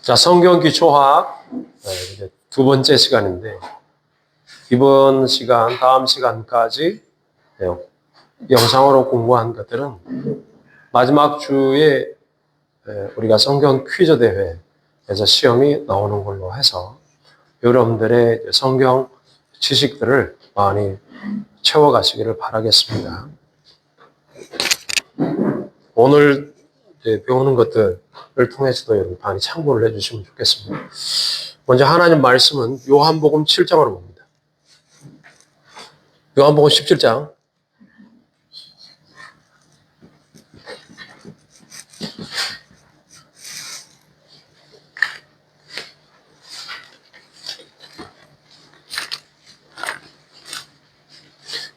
자, 성경 기초학 이제 두 번째 시간인데, 이번 시간, 다음 시간까지 영상으로 공부한 것들은 마지막 주에 우리가 성경 퀴즈 대회에서 시험이 나오는 걸로 해서 여러분들의 성경 지식들을 많이 채워가시기를 바라겠습니다. 오늘 배우는 것들을 통해서도 여러분 많이 참고를 해주시면 좋겠습니다. 먼저 하나님 말씀은 요한복음 7장으로 봅니다. 요한복음 17장.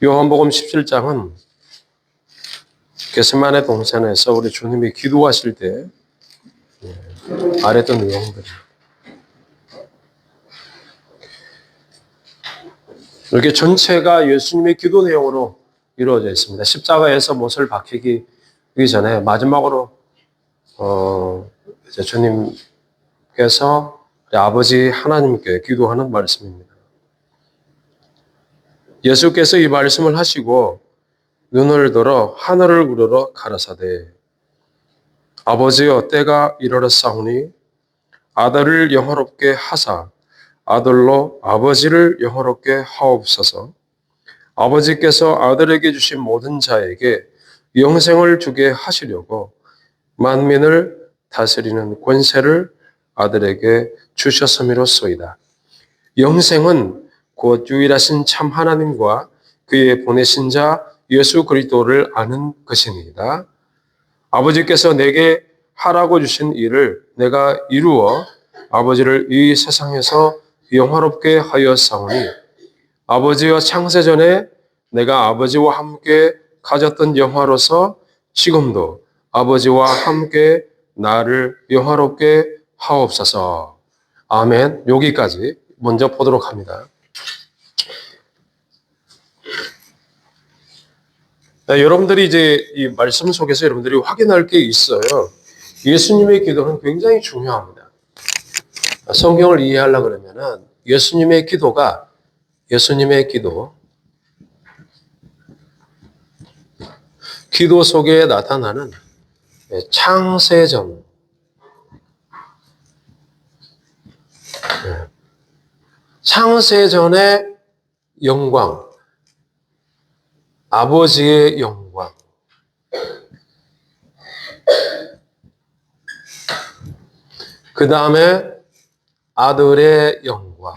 요한복음 17장은 겟세마네 동산에서 우리 주님이 기도하실 때 말했던 내용들입니다. 이렇게 전체가 예수님의 기도 내용으로 이루어져 있습니다. 십자가에서 못을 박히기 전에 마지막으로 이제 주님께서 아버지 하나님께 기도하는 말씀입니다. 예수께서 이 말씀을 하시고 눈을 들어 하늘을 우러러 가라사대 아버지여 때가 이르렀사오니 아들을 영화롭게 하사 아들로 아버지를 영화롭게 하옵소서. 아버지께서 아들에게 주신 모든 자에게 영생을 주게 하시려고 만민을 다스리는 권세를 아들에게 주셨음이로소이다. 영생은 곧 유일하신 참 하나님과 그의 보내신 자 예수 그리스도를 아는 것입니다. 아버지께서 내게 하라고 주신 일을 내가 이루어 아버지를 이 세상에서 영화롭게 하였사오니 아버지와 창세전에 내가 아버지와 함께 가졌던 영화로서 지금도 아버지와 함께 나를 영화롭게 하옵소서. 아멘. 여기까지 먼저 보도록 합니다. 네, 여러분들이 이제 이 말씀 속에서 여러분들이 확인할 게 있어요. 예수님의 기도는 굉장히 중요합니다. 성경을 이해하려고 그러면은 예수님의 기도 속에 나타나는 창세전, 창세전의 영광, 아버지의 영광, 그 다음에 아들의 영광.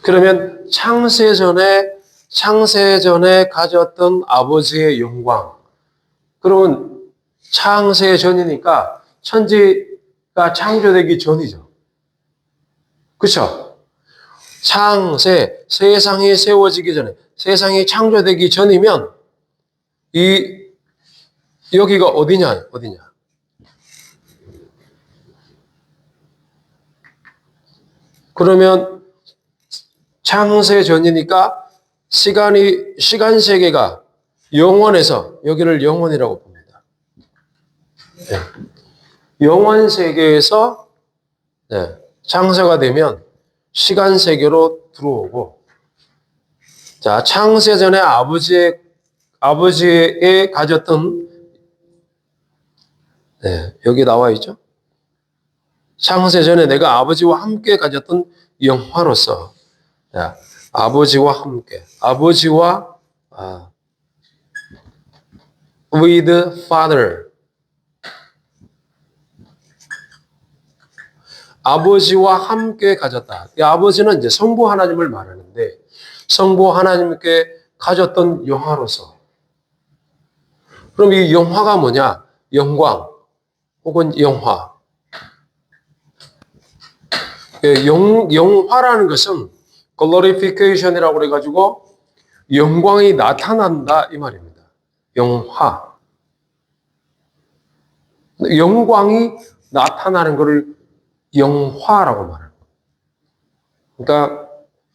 그러면 창세전에 가졌던 아버지의 영광. 그러면 창세전이니까 천지가 창조되기 전이죠. 그렇죠? 세상이 세워지기 전에, 세상이 창조되기 전이면 여기가 어디냐? 그러면 창세 전이니까 시간 세계가 영원해서 여기를 영원이라고 봅니다. 네. 영원 세계에서 창세가 되면 시간 세계로 들어오고, 자, 창세 전에 아버지의 가졌던 여기 나와 있죠. 창세 전에 내가 아버지와 함께 가졌던 영화로서 아버지와 함께, with father, 아버지와 함께 가졌다. 이 아버지는 이제 성부 하나님을 말하는데 성부 하나님께 가졌던 영화로서. 그럼 이 영화가 뭐냐? 영광 혹은 영화. 영화라는 것은 glorification이라고 그래가지고 영광이 나타난다 이 말입니다. 영화. 영광이 나타나는 것을 영화라고 말하는 거예요. 그러니까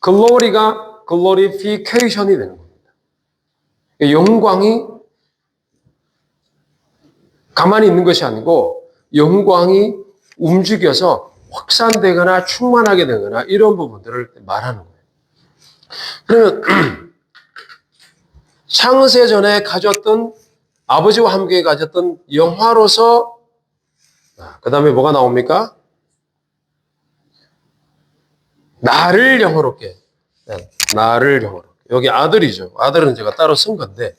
glory가 glorification이 되는 겁니다. 영광이 가만히 있는 것이 아니고 영광이 움직여서 확산되거나 충만하게 되거나 이런 부분들을 말하는 거예요. 그러면 창세 전에 가졌던 아버지와 함께 가졌던 영화로서 그 다음에 뭐가 나옵니까? 나를 영화롭게. 나를 영화롭게. 여기 아들이죠. 아들은 제가 따로 쓴 건데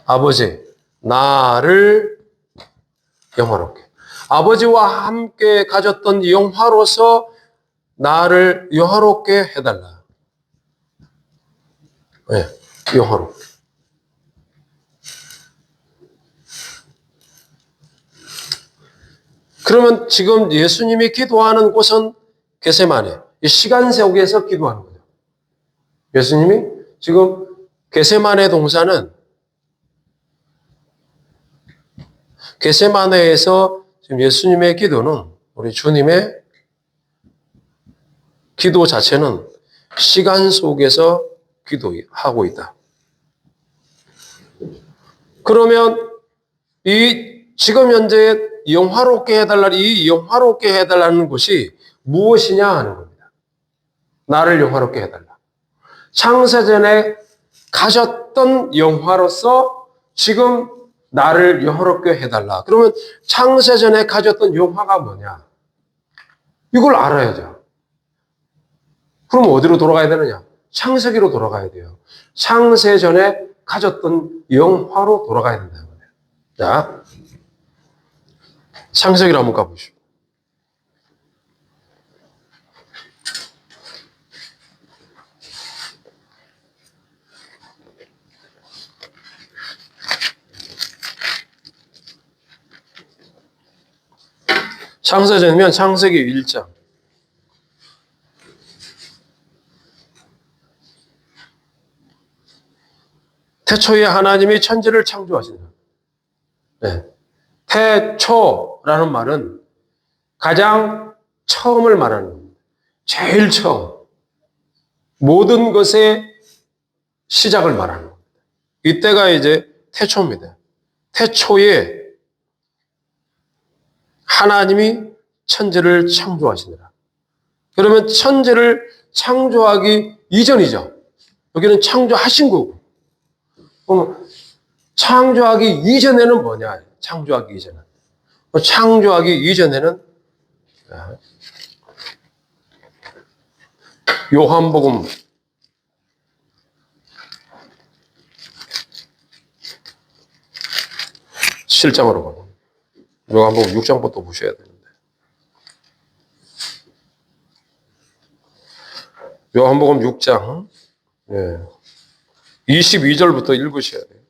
아버지 나를 영화롭게. 아버지와 함께 가졌던 영화로서 나를 영화롭게 해달라. 네, 영화롭게. 그러면 지금 예수님이 기도하는 곳은 겟세마네, 이 시간 속에서 기도하는 거죠. 예수님이 지금 겟세마네 동산은 겟세마네에서 지금 예수님의 기도는 우리 주님의 기도 자체는 시간 속에서 기도하고 있다. 그러면 이 지금 현재 영화롭게 해달라, 이 영화롭게 해달라는 것이 무엇이냐 하는 겁니다. 나를 영화롭게 해달라. 창세전에 가졌던 영화로서 지금 나를 영화롭게 해달라. 그러면 창세전에 가졌던 영화가 뭐냐? 이걸 알아야죠. 그럼 어디로 돌아가야 되느냐? 창세기로 돌아가야 돼요. 창세전에 가졌던 영화로 돌아가야 된다는 거예요. 자, 창세기로 한번 가보시죠. 창세전이면 창세기 1장. 태초에 하나님이 천지를 창조하신다. 네. 태초라는 말은 가장 처음을 말하는 겁니다. 제일 처음. 모든 것의 시작을 말하는 겁니다. 이때가 이제 태초입니다. 태초에 하나님이 천지를 창조하시니라. 그러면 천지를 창조하기 이전이죠. 여기는 창조하신 거고. 그럼 창조하기 이전에는 뭐냐? 창조하기 이전은. 창조하기 이전에는 요한복음 7장으로 가고 요한복음 6장부터 보셔야 되는데 요한복음 6장 22절부터 읽으셔야 돼요.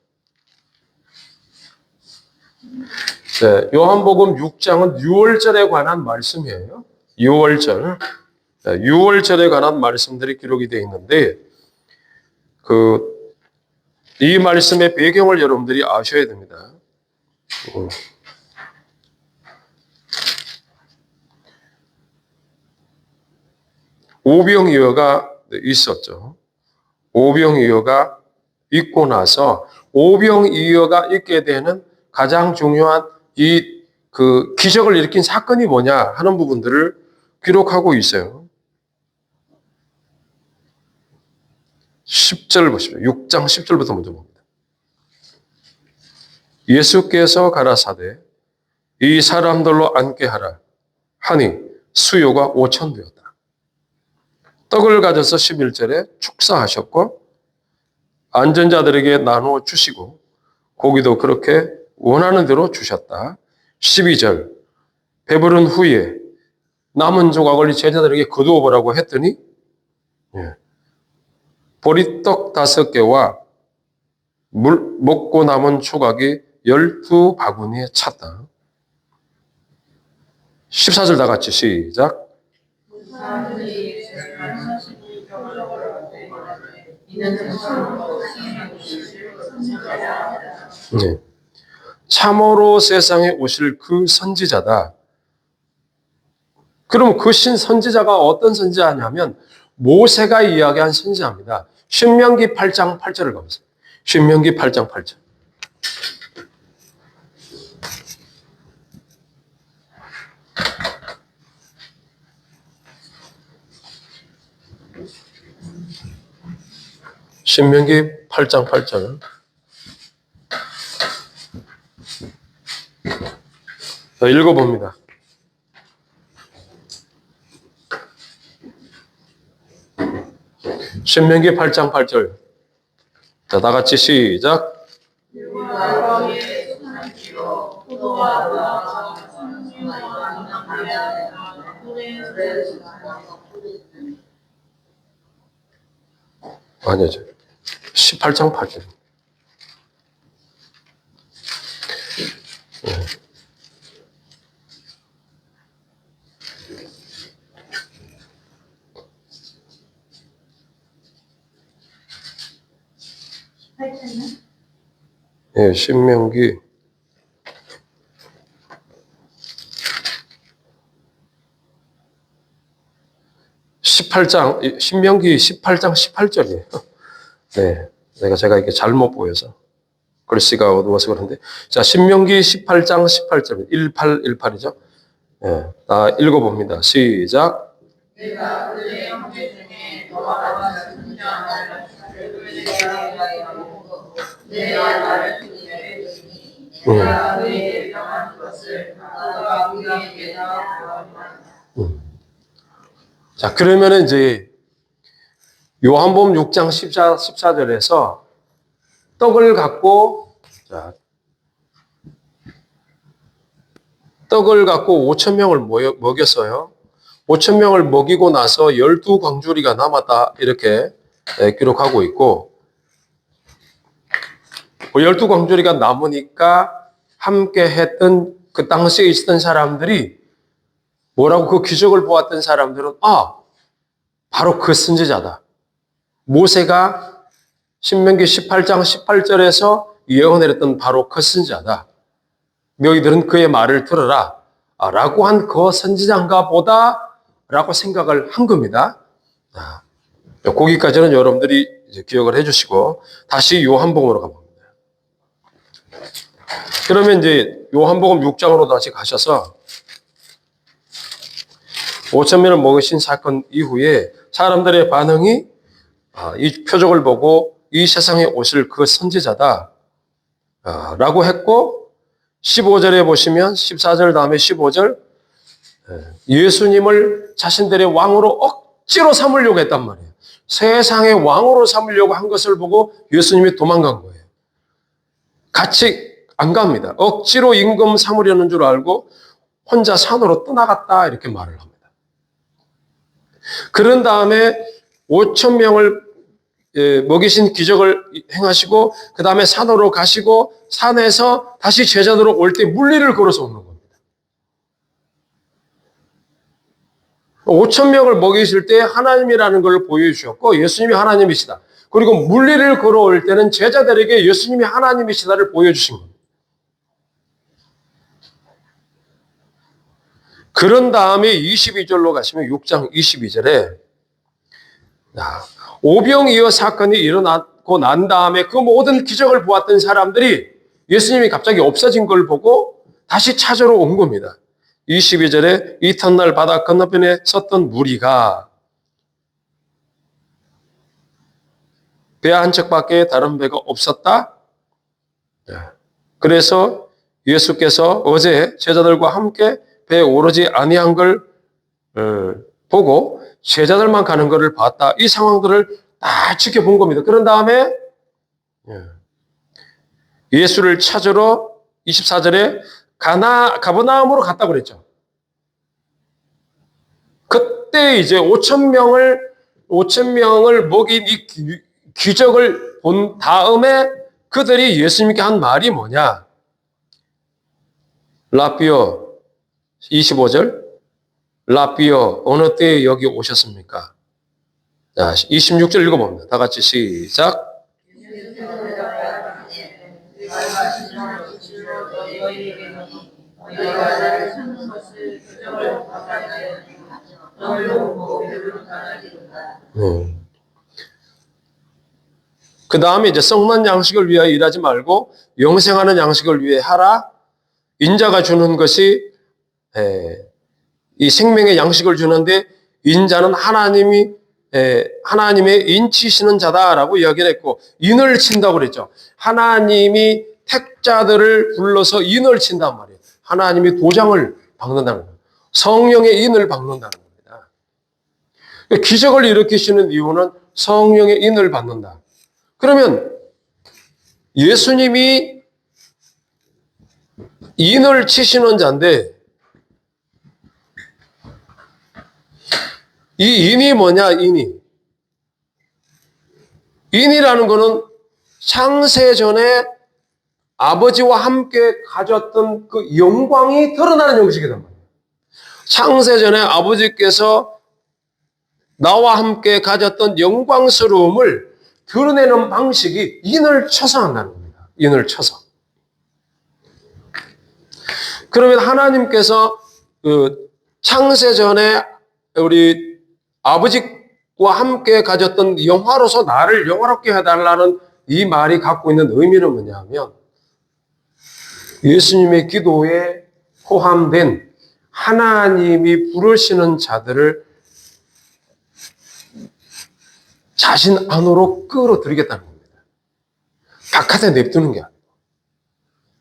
네, 요한복음 6장은 6월절에 관한 말씀이에요. 6월절. 6월절에 관한 말씀들이 기록이 되어 있는데, 이 말씀의 배경을 여러분들이 아셔야 됩니다. 오병이어가 있었죠. 오병이어가 있고 나서 오병이어가 있게 되는 가장 중요한 기적을 일으킨 사건이 뭐냐 하는 부분들을 기록하고 있어요. 10절 보십시오. 6장 10절부터 먼저 봅니다. 예수께서 가라사대 이 사람들로 앉게 하라 하니 수요가 5천 되었다. 떡을 가져서 11절에 축사하셨고 앉은 자들에게 나누어 주시고 고기도 그렇게 원하는 대로 주셨다. 12절 배부른 후에 남은 조각을 제자들에게 거두어 보라고 했더니 보리떡 5개와 먹고 남은 조각이 12바구니에 찼다. 14절 다 같이 시작. 네. 참으로 세상에 오실 그 선지자다. 그럼 그 선지자가 어떤 선지자냐면 모세가 이야기한 선지자입니다. 신명기 8장 8절을 가보세요. 신명기 8장 8절. 신명기 8장 8절. 읽어봅니다. 신명기 8장 8절. 자, 다 같이 시작. 아니요, 18장 8절. 예, 신명기 18장, 신명기 18장 18절이에요. 네, 제가 이렇게 잘못 보여서 글씨가 어두워서 그런데, 자, 신명기 18장 18절, 1818이죠. 예, 다 읽어봅니다. 시작. 내가 그들의 형제 중에 너와 순종하는 내가 나를 예배드리니 내가 그에게 명한 것을 너가 그에게 나오라. 자, 그러면은 이제 요한복음 6장 14절에서 떡을 갖고, 자, 떡을 갖고 5천 명을 먹였어요. 5천 명을 먹이고 나서 12광주리가 남았다, 이렇게 기록하고 있고, 12광주리가 남으니까 함께 했던 그 당시에 있었던 사람들이 뭐라고, 그 기적을 보았던 사람들은 바로 그 선지자다. 모세가 신명기 18장 18절에서 예언했던 바로 그 선지자다. 너희들은 그의 말을 들어라 라고 한 그 선지자인가 보다 라고 생각을 한 겁니다. 거기까지는 여러분들이 이제 기억을 해주시고, 다시 요한복음으로 가봅니다. 그러면 이제 요한복음 6장으로 다시 가셔서 5천 명을 먹이신 사건 이후에 사람들의 반응이 이 표적을 보고 이 세상에 오실 그 선지자다 라고 했고, 15절에 보시면 14절 다음에 15절, 예수님을 자신들의 왕으로 억지로 삼으려고 했단 말이에요. 세상의 왕으로 삼으려고 한 것을 보고 예수님이 도망간 거예요. 같이 안 갑니다. 억지로 임금 삼으려는 줄 알고 혼자 산으로 떠나갔다, 이렇게 말을 합니다. 그런 다음에 5천 명을 먹이신 기적을 행하시고, 그 다음에 산으로 가시고, 산에서 다시 제자들로 올 때 물리를 걸어서 오는 겁니다. 5천 명을 먹이실 때 하나님이라는 걸 보여주셨고, 예수님이 하나님이시다. 그리고 물리를 걸어올 때는 제자들에게 예수님이 하나님이시다를 보여주신 겁니다. 그런 다음에 22절로 가시면 6장 22절에 오병이어 사건이 일어나고 난 다음에 그 모든 기적을 보았던 사람들이 예수님이 갑자기 없어진 걸 보고 다시 찾으러 온 겁니다. 22절에 이튿날 바다 건너편에 섰던 무리가 배 한 척밖에 다른 배가 없었다. 그래서 예수께서 어제 제자들과 함께 배에 오르지 아니한 걸 보고 제자들만 가는 것을 봤다. 이 상황들을 다 지켜본 겁니다. 그런 다음에 예수를 찾으러 24절에 가버나움으로 갔다고 그랬죠. 그때 이제 5천 명을 먹인 이 기적을 본 다음에 그들이 예수님께 한 말이 뭐냐? 라삐어 25절, 라삐어 어느 때에 여기 오셨습니까? 자, 26절 읽어봅니다. 다 같이 시작. 그 다음에 이제 썩는 양식을 위하여 일하지 말고 영생하는 양식을 위해 하라. 인자가 주는 것이 이 생명의 양식을 주는데, 인자는 하나님이 하나님의 인치시는 자다라고 이야기를 했고, 인을 친다고 그랬죠. 하나님이 택자들을 불러서 인을 친단 말이에요. 하나님이 도장을 박는다는 거예요. 성령의 인을 박는다는 겁니다. 기적을 일으키시는 이유는 성령의 인을 받는다. 그러면 예수님이 인을 치시는 자인데, 이 인이 뭐냐, 인이라는 거는 창세전에 아버지와 함께 가졌던 그 영광이 드러나는 형식이란 말이에요. 창세전에 아버지께서 나와 함께 가졌던 영광스러움을 드러내는 방식이 인을 쳐서 한다는 겁니다. 인을 쳐서. 그러면 하나님께서 그 창세전에 우리 아버지와 함께 가졌던 영화로서 나를 영화롭게 해달라는 이 말이 갖고 있는 의미는 뭐냐면, 예수님의 기도에 포함된 하나님이 부르시는 자들을 자신 안으로 끌어들이겠다는 겁니다. 바깥에 냅두는 게 아니고.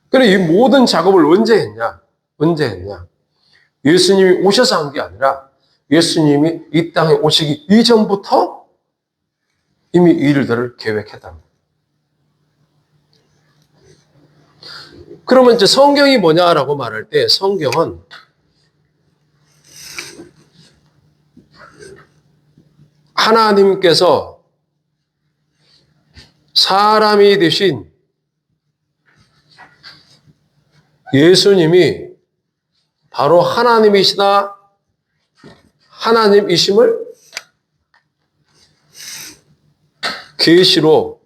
그런데 이 모든 작업을 언제 했냐? 예수님이 오셔서 한 게 아니라 예수님이 이 땅에 오시기 이전부터 이미 이 일들을 계획했다는 거예요. 그러면 이제 성경이 뭐냐라고 말할 때, 성경은 하나님께서 사람이 되신 예수님이 바로 하나님이시다, 하나님이심을 계시로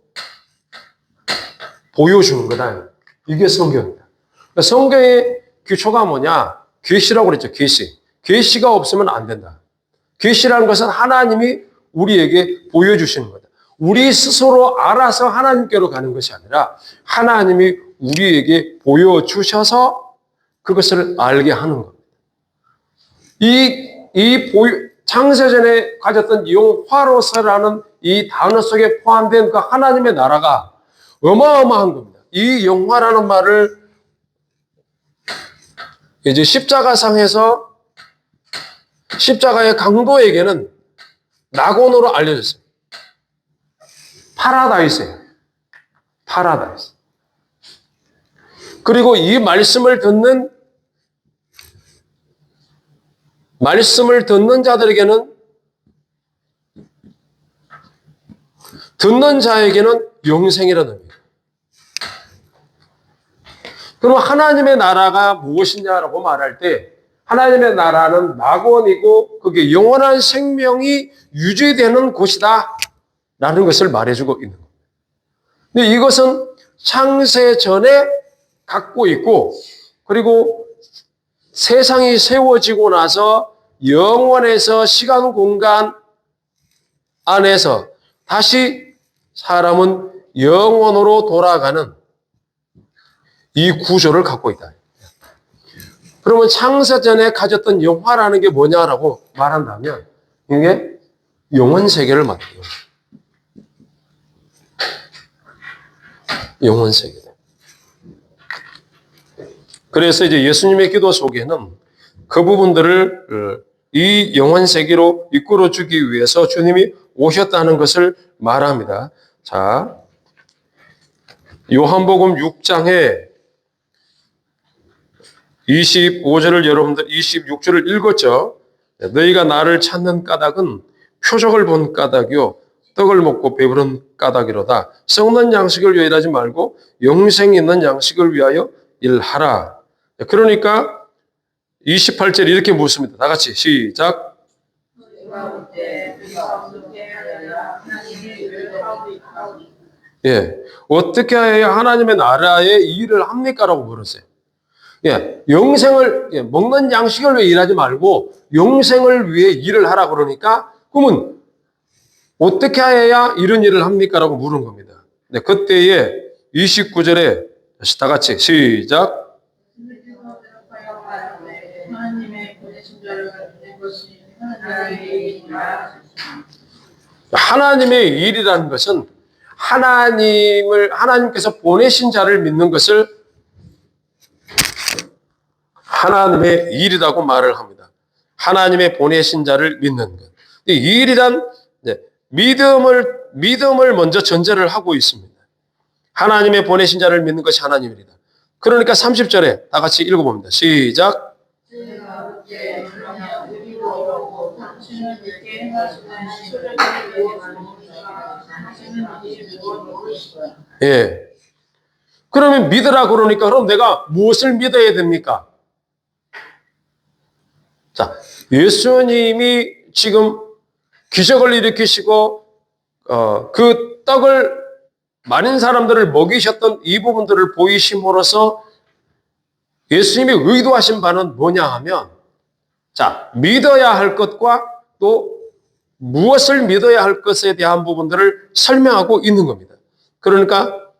보여주는 거다. 이게 성경입니다. 성경의 기초가 뭐냐? 계시라고 그랬죠. 계시가 없으면 안 된다. 계시라는 것은 하나님이 우리에게 보여주시는 거다. 우리 스스로 알아서 하나님께로 가는 것이 아니라 하나님이 우리에게 보여주셔서 그것을 알게 하는 겁니다. 창세전에 가졌던 영화로서라는 이 단어 속에 포함된 그 하나님의 나라가 어마어마한 겁니다. 이 영화라는 말을 이제 십자가상에서 십자가의 강도에게는 낙원으로 알려졌어요. 파라다이스예요. 파라다이스. 그리고 이 말씀을 듣는 자들에게는, 듣는 자에게는 영생이라는 의미예요. 그럼 하나님의 나라가 무엇이냐라고 말할 때, 하나님의 나라는 낙원이고 그게 영원한 생명이 유지되는 곳이다 라는 것을 말해주고 있는 겁니다. 근데 이것은 창세 전에 갖고 있고, 그리고 세상이 세워지고 나서 영원에서 시간 공간 안에서 다시 사람은 영원으로 돌아가는 이 구조를 갖고 있다. 그러면 창세전에 가졌던 영화라는 게 뭐냐라고 말한다면, 이게 영원 세계를 말해요. 영원 세계. 그래서 이제 예수님의 기도 속에는 그 부분들을 이 영원 세계로 이끌어 주기 위해서 주님이 오셨다는 것을 말합니다. 자, 요한복음 6장에 25절을 여러분들 26절을 읽었죠. 너희가 나를 찾는 까닭은 표적을 본 까닭이요 떡을 먹고 배부른 까닭이로다. 썩는 양식을 위하여 일하지 말고 영생 있는 양식을 위하여 일하라. 그러니까 28절 이렇게 묻습니다. 다 같이 시작. 예, 어떻게 해야 하나님의 나라의 일을 합니까라고 물었어요. 예, 영생을, 먹는 양식을 위해 일하지 말고 영생을 위해 일을 하라 그러니까, 그러면 어떻게 해야 이런 일을 합니까? 라고 물은 겁니다. 네, 그때에 29절에 다시 다 같이 시작. 하나님의 일이라는 것은 하나님께서 보내신 자를 믿는 것을 하나님의 일이라고 말을 합니다. 하나님의 보내신 자를 믿는 것. 이 일이란 믿음을 먼저 전제를 하고 있습니다. 하나님의 보내신 자를 믿는 것이 하나님의 일이다. 그러니까 30절에 다 같이 읽어봅니다. 시작. 예. 그러면 믿으라 그러니까 그럼 내가 무엇을 믿어야 됩니까? 자, 예수님이 지금 기적을 일으키시고 그 떡을 많은 사람들을 먹이셨던 이 부분들을 보이심으로써 예수님이 의도하신 바는 뭐냐 하면, 자, 믿어야 할 것과 또 무엇을 믿어야 할 것에 대한 부분들을 설명하고 있는 겁니다. 그러니까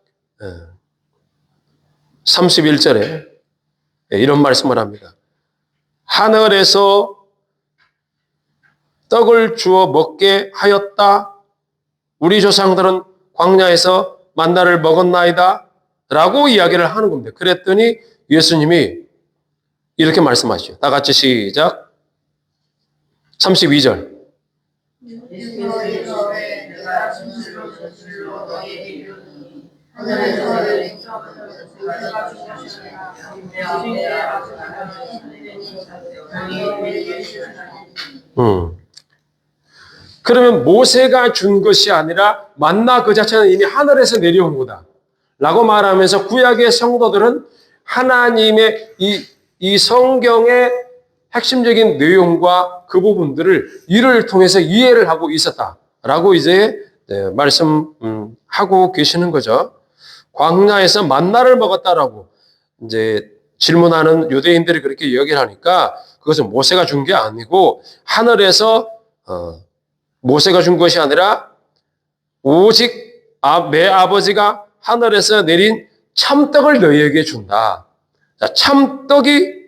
31절에 이런 말씀을 합니다. 하늘에서 떡을 주어 먹게 하였다. 우리 조상들은 광야에서 만나를 먹었나이다. 라고 이야기를 하는 겁니다. 그랬더니 예수님이 이렇게 말씀하시죠. 다 같이 시작. 32절. 그러면 모세가 준 것이 아니라 만나 그 자체는 이미 하늘에서 내려온 거다 라고 말하면서 구약의 성도들은 하나님의 이 성경의 핵심적인 내용과 그 부분들을 이를 통해서 이해를 하고 있었다라고 이제 말씀하고 계시는 거죠. 광야에서 만나를 먹었다라고 이제 질문하는 유대인들이 그렇게 이야기를 하니까 그것은 모세가 준 게 아니고 하늘에서 모세가 준 것이 아니라 오직 내 아버지가 하늘에서 내린 참떡을 너희에게 준다. 자, 참떡이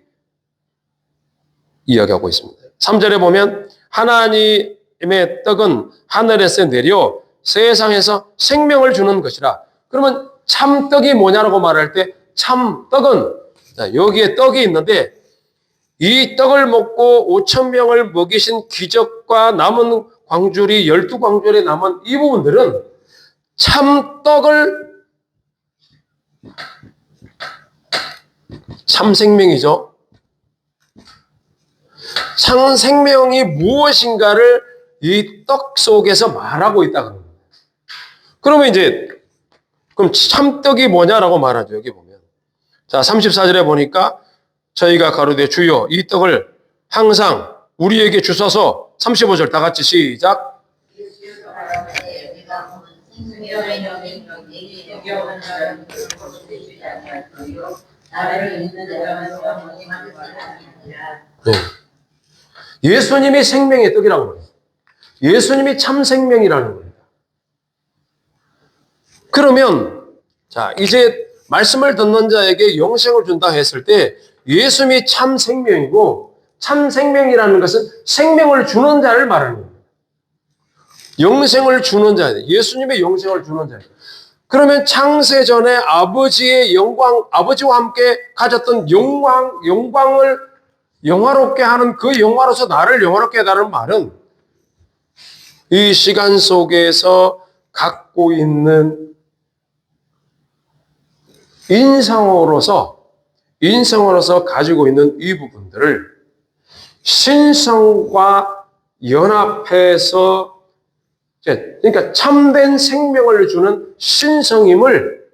이야기하고 있습니다. 3절에 보면 하나님의 떡은 하늘에서 내려 세상에서 생명을 주는 것이라. 그러면 참떡이 뭐냐라고 말할 때 참떡은, 자, 여기에 떡이 있는데 이 떡을 먹고 5,000명을 먹이신 기적과 남은 광줄이 12광줄에 남은 이 부분들은 참떡을 참생명이죠. 참생명이 무엇인가를 이 떡 속에서 말하고 있다는 겁니다. 그러면 이제 그럼 참떡이 뭐냐라고 말하죠. 여기 보면. 자, 34절에 보니까 저희가 가로되 주여 이 떡을 항상 우리에게 주셔서 35절 다 같이 시작. 네. 예수님이 생명의 떡이라고 그래요. 예수님이 참 생명이라는 겁니다. 그러면 자, 이제 말씀을 듣는 자에게 영생을 준다 했을 때 예수님이 참 생명이고 참 생명이라는 것은 생명을 주는 자를 말하는 겁니다. 영생을 주는 자, 예수님의 영생을 주는 자. 그러면 창세 전에 아버지의 영광, 아버지와 함께 가졌던 영광을 영화롭게 하는 그 영화로서 나를 영화롭게 해달라는 말은 이 시간 속에서 갖고 있는 인성으로서 가지고 있는 이 부분들을 신성과 연합해서, 그러니까 참된 생명을 주는 신성임을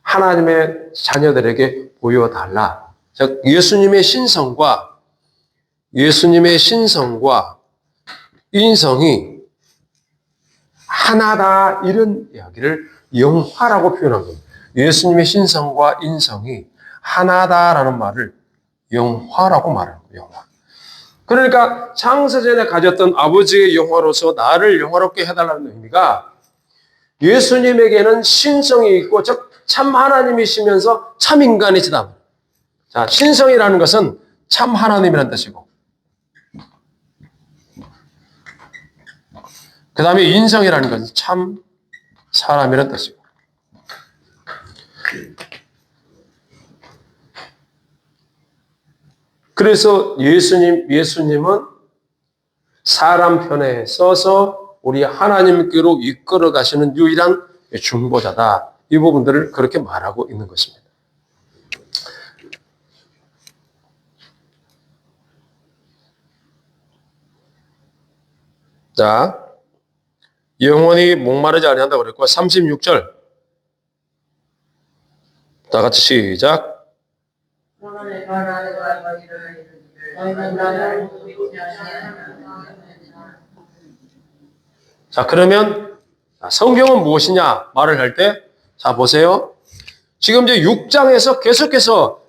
하나님의 자녀들에게 보여달라. 즉 예수님의 신성과 인성이 하나다, 이런 이야기를 영화라고 표현한 겁니다. 예수님의 신성과 인성이 하나다라는 말을 영화라고 말하는 거예요. 영화. 그러니까 창세전에 가졌던 아버지의 영화로서 나를 영화롭게 해달라는 의미가 예수님에게는 신성이 있고 즉 참 하나님이시면서 참 인간이시다. 자, 신성이라는 것은 참 하나님이라는 뜻이고 그 다음에 인성이라는 것은 참 사람이라는 뜻이고. 그래서 예수님은 사람 편에 서서 우리 하나님께로 이끌어 가시는 유일한 중보자다. 이 부분들을 그렇게 말하고 있는 것입니다. 자, 영원히 목마르지 아니한다고 그랬고 36절 다 같이 시작. 자, 그러면 성경은 무엇이냐 말을 할 때, 자, 보세요. 지금 이제 6장에서 계속해서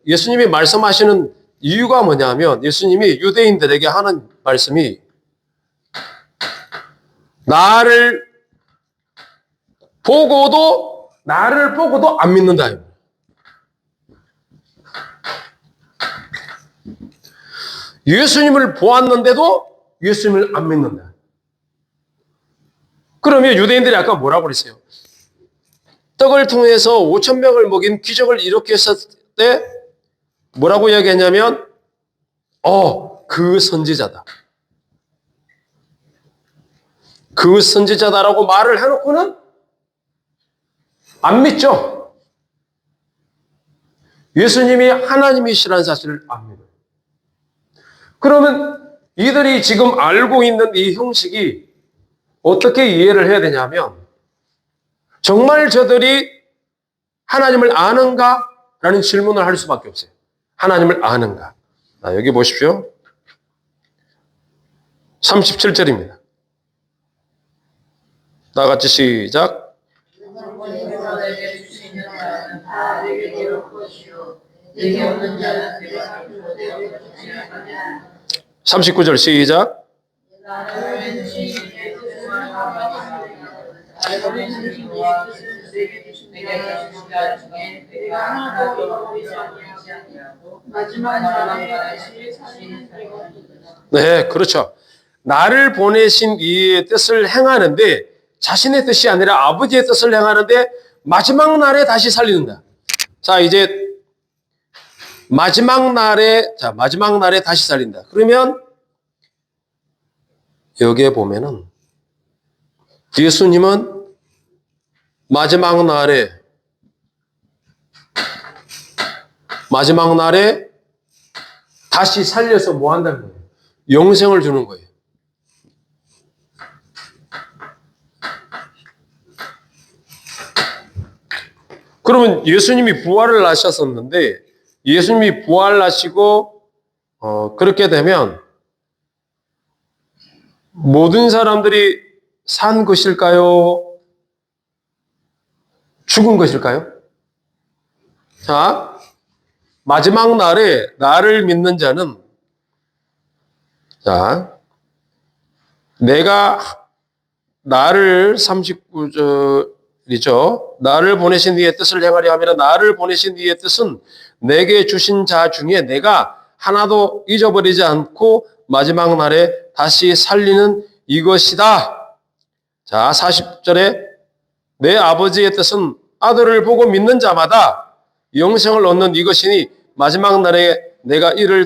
예수님이 말씀하시는 이유가 뭐냐면, 예수님이 유대인들에게 하는 말씀이 나를 보고도 안 믿는다. 예수님을 보았는데도 예수님을 안 믿는다. 그러면 유대인들이 아까 뭐라고 그랬어요? 떡을 통해서 5천 명을 먹인 기적을 일으켰을 때 뭐라고 이야기했냐면 그 선지자다. 그 선지자다라고 말을 해놓고는 안 믿죠. 예수님이 하나님이시라는 사실을 안 믿어요. 그러면 이들이 지금 알고 있는 이 형식이 어떻게 이해를 해야 되냐면 정말 저들이 하나님을 아는가? 라는 질문을 할 수밖에 없어요. 하나님을 아는가? 자, 여기 보십시오. 37절입니다. 다 같이 시작. 39절 시작. 네, 그렇죠. 나를 보내신 이의 뜻을 행하는데 자신의 뜻이 아니라 아버지의 뜻을 행하는데 마지막 날에 다시 살리는다. 자, 이제 마지막 날에 다시 살린다. 그러면 여기에 보면은 예수님은 마지막 날에 다시 살려서 뭐 한다는 거예요? 영생을 주는 거예요. 그러면 예수님이 부활을 하셨었는데 예수님이 부활하시고 그렇게 되면 모든 사람들이 산 것일까요? 죽은 것일까요? 자, 마지막 날에 나를 믿는 자는 내가 나를 39절이죠. 나를 보내신 이의 뜻을 행하려 하면 나를 보내신 이의 뜻은 내게 주신 자 중에 내가 하나도 잊어버리지 않고 마지막 날에 다시 살리는 이것이다. 자, 40절에 내 아버지의 뜻은 아들을 보고 믿는 자마다 영생을 얻는 이것이니 마지막 날에 내가 이를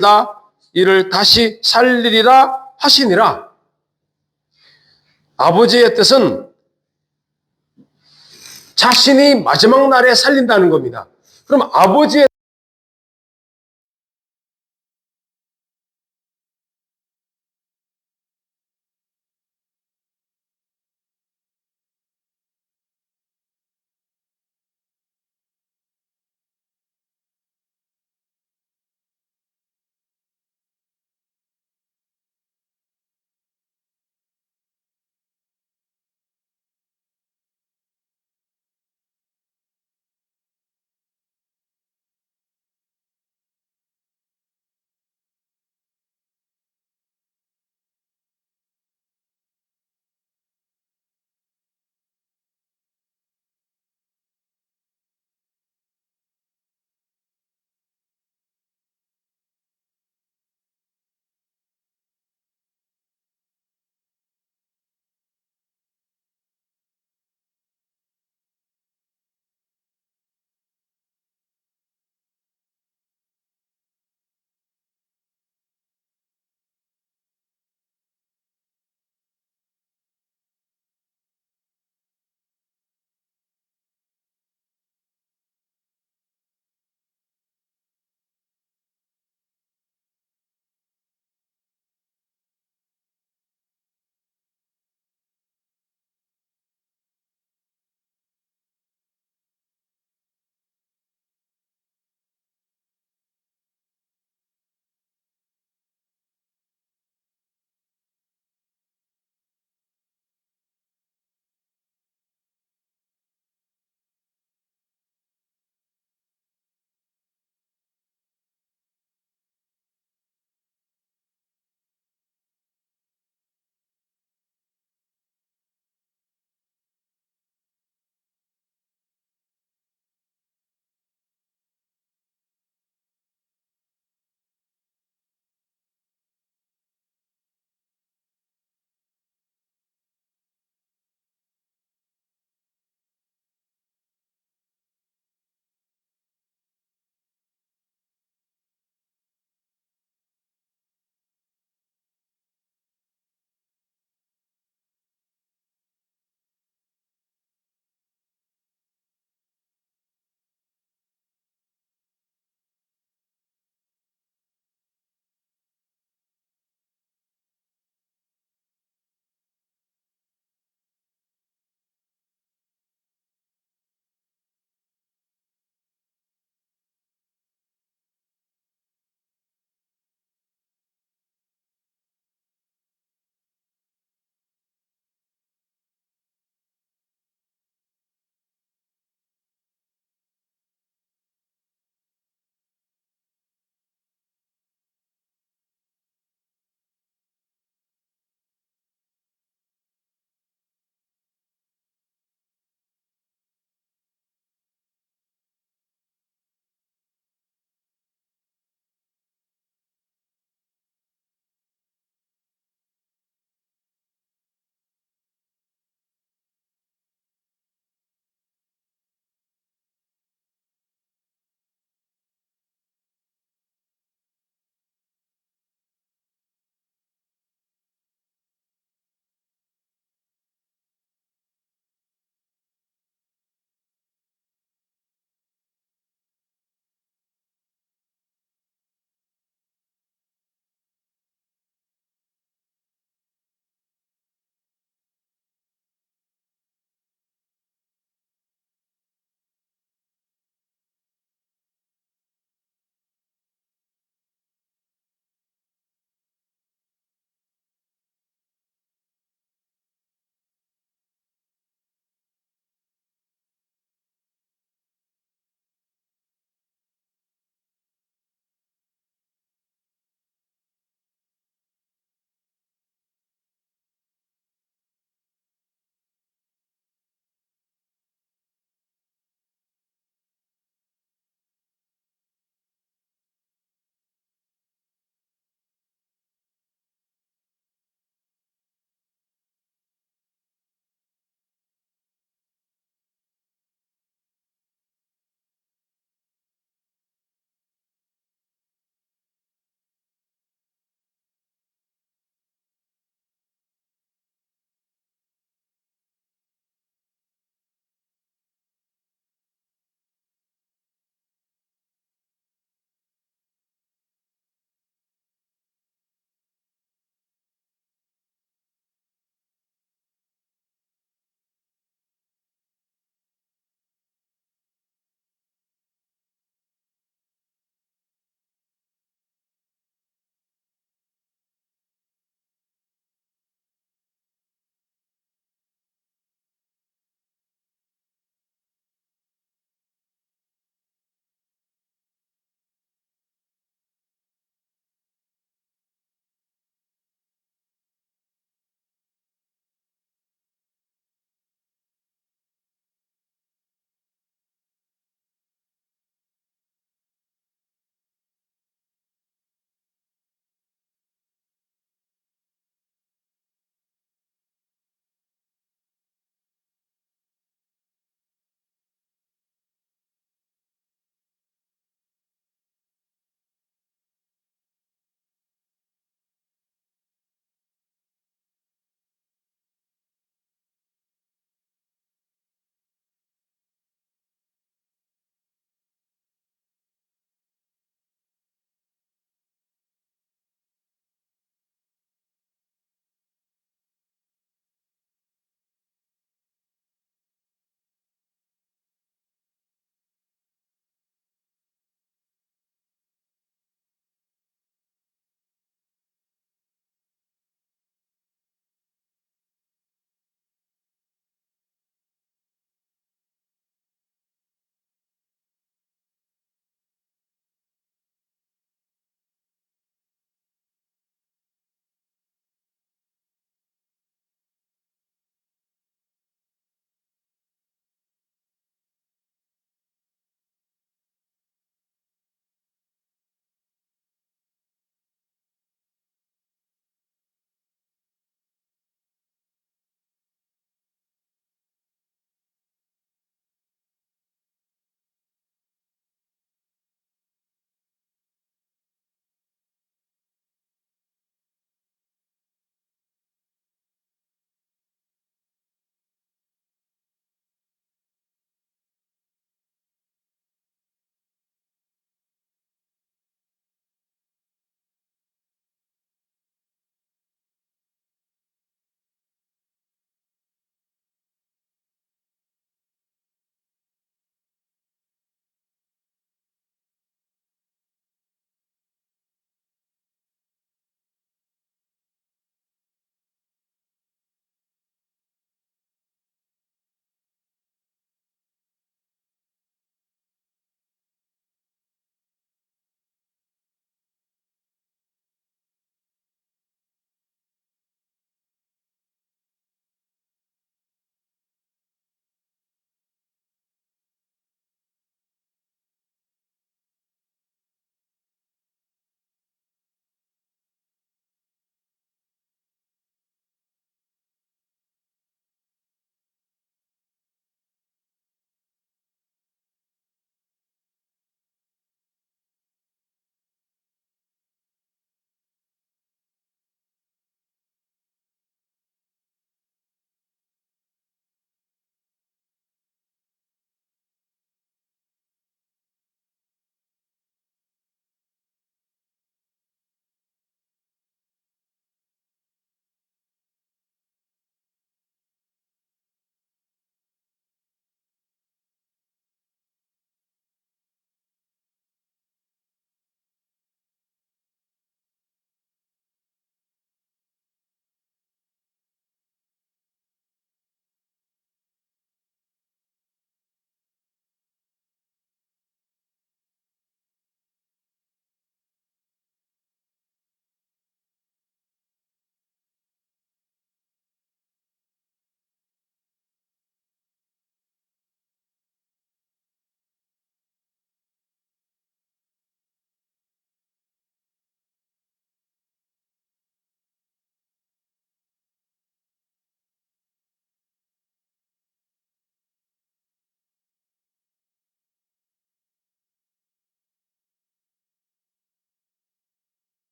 다시 살리리라 하시니라. 아버지의 뜻은 자신이 마지막 날에 살린다는 겁니다. 그럼 아버지의